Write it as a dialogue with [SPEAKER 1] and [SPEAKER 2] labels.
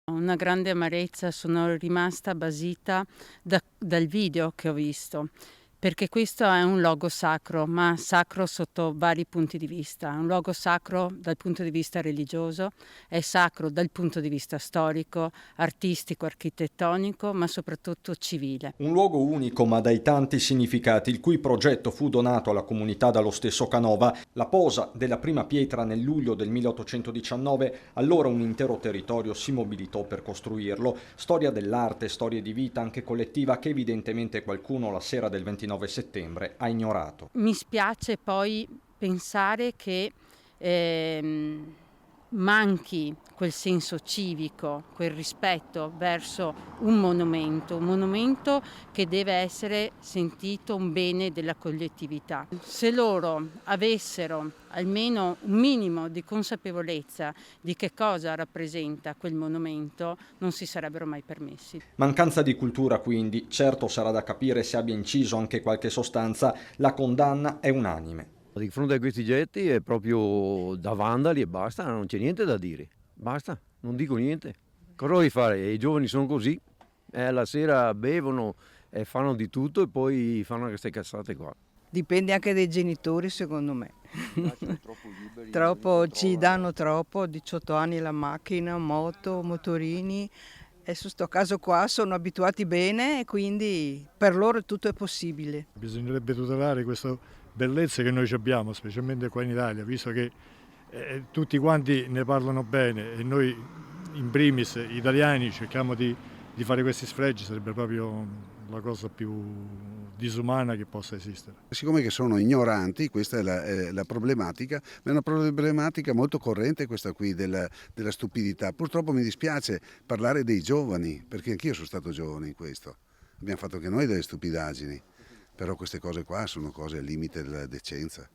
[SPEAKER 1] Una grande amarezza, sono rimasta basita dal video che ho visto, perché questo è un luogo sacro, ma sacro sotto vari punti di vista. È un luogo sacro dal punto di vista religioso, è sacro dal punto di vista storico, artistico, architettonico, ma soprattutto civile.
[SPEAKER 2] Un luogo unico ma dai tanti significati, il cui progetto fu donato alla comunità dallo stesso Canova. La posa della prima pietra nel luglio del 1819, allora un intero territorio si mobilitò per costruirlo. Storia dell'arte, storia di vita anche collettiva che evidentemente qualcuno la sera del 29 settembre ha ignorato.
[SPEAKER 1] Mi spiace poi pensare che manchi quel senso civico, quel rispetto verso un monumento che deve essere sentito un bene della collettività. Se loro avessero almeno un minimo di consapevolezza di che cosa rappresenta quel monumento, non si sarebbero mai permessi.
[SPEAKER 2] Mancanza di cultura quindi, certo sarà da capire se abbia inciso anche qualche sostanza, la condanna è unanime.
[SPEAKER 3] Di fronte a questi getti è proprio da vandali e basta, non c'è niente da dire. Basta, non dico niente. Cosa vuoi fare? I giovani sono così, la sera bevono e fanno di tutto e poi fanno queste cazzate qua.
[SPEAKER 4] Dipende anche dai genitori, secondo me. Troppo, ci danno troppo, 18 anni la macchina, moto, motorini. E su sto caso qua sono abituati bene e quindi per loro tutto è possibile.
[SPEAKER 5] Bisognerebbe tutelare queste bellezze che noi abbiamo, specialmente qua in Italia, visto che tutti quanti ne parlano bene e noi in primis italiani cerchiamo di fare questi sfregi, sarebbe proprio la cosa più disumana che possa esistere.
[SPEAKER 6] Siccome che sono ignoranti, questa è la problematica, ma è una problematica molto corrente questa qui della stupidità. Purtroppo mi dispiace parlare dei giovani, perché anch'io sono stato giovane in questo. Abbiamo fatto anche noi delle stupidaggini, però queste cose qua sono cose al limite della decenza.